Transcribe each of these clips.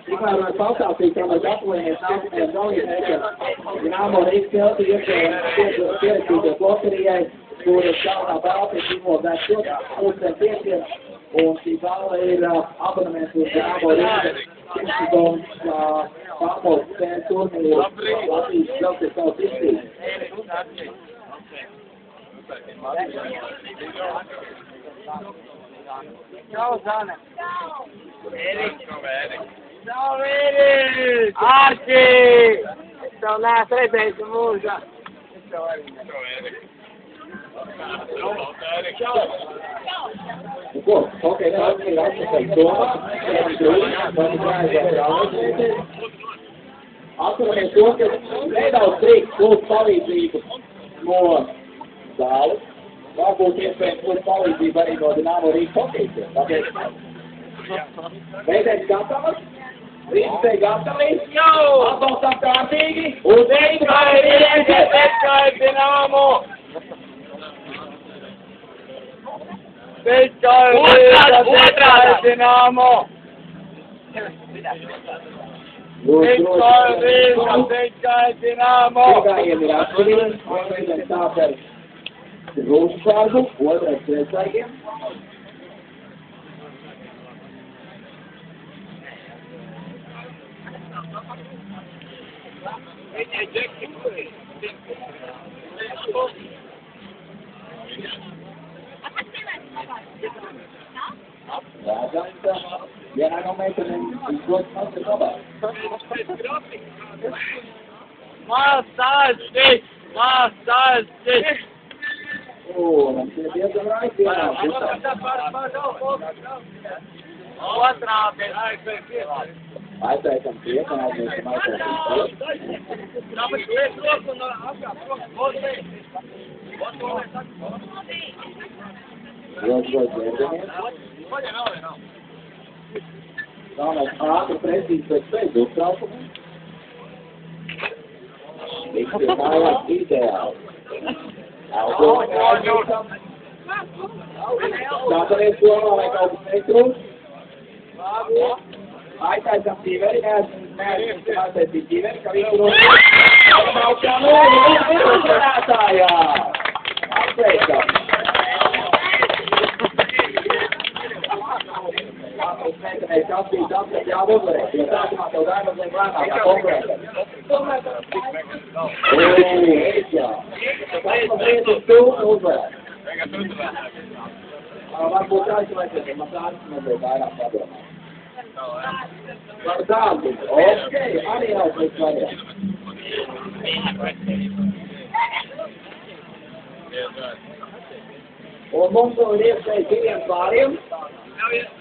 Tikmēr mēs pastāstīsim, ka mēs gatavojamies nākamajam dalībniekiem. Dināmo Rīgas tilti pierakstīties loterijai, kuras galvenā balva ir izlozēta 2005. Un šī balva ir abonements uz Dināmo Rīgas Kimsons pārbaudas spēles turnīru Latvijas Zeltes savas izcīņas. Čau, Zane! Čau, Vīri! Arči! Es tev neesmu redzējis mūžā. Čau, Ko? Ok, tā ir atpakaļ domā. Atceramies to, ka nedaudz drīkst lūdzu palīdzību no zāles. Varbūt iespējams lūdzu palīdzību arī no Dināmo Rīgas hokeistiem. Tāpēc meitenes gatavas? Visi gatavi? Atbalstam kārtīgi? Uz Tikai Dināmo! Tikai Dināmo! Tikai Dināmo! Pirmajiem ir atšķirīgi, vienreiz sāp ar rūsvārdu, otrais priecīgiem. Vienā no meitenēm izdodas maz ir labāk. Masažis! Mums ir diezgan raiti vienā. Otrā pēc Aiztaisam priekā, aiztaisam priekā. Tāpēc liek roku un apkāp roku. Ļoti dzērdamies. Galvenais ātri precīzi pēc pēc uztraukumiem. Viss ir mājās ideāli. Tāpēc domā, vai kaut kas netrūks. Aiztaisam tīveri, neesam aiztaisīt tīveri, ka viņš trūks. Aiztausā nulli, viņš uzvarētājā! Apsveicam! Meitenei prasīt atliek jāuzvarēt, jo sākumā tev gāja mazliet lēnāk kā konkurētā. Jā. Tas mazliet uz pilnu uzvarēt. Varbūt aizvaicies, man tāds mazliet vairāk padomā. Par tādu. Ok, arī jau pēc variants. Un mums vēl ir iespēja diviem pāriem.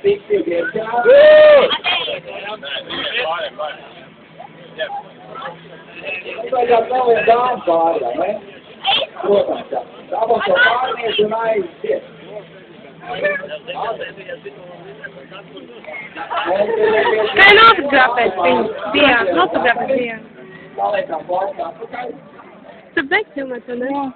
Fiksi priekšā. Mums vajadzētu vēl vien dāmas pāri, vai ne? Protams, jā. Dabam to pārnieku un aiziet. Kā nofotografēt viņu? Jā, nofotografēt viņu. Paliekam pāri atpakaļ. Tu beidz filmēt, vai ne?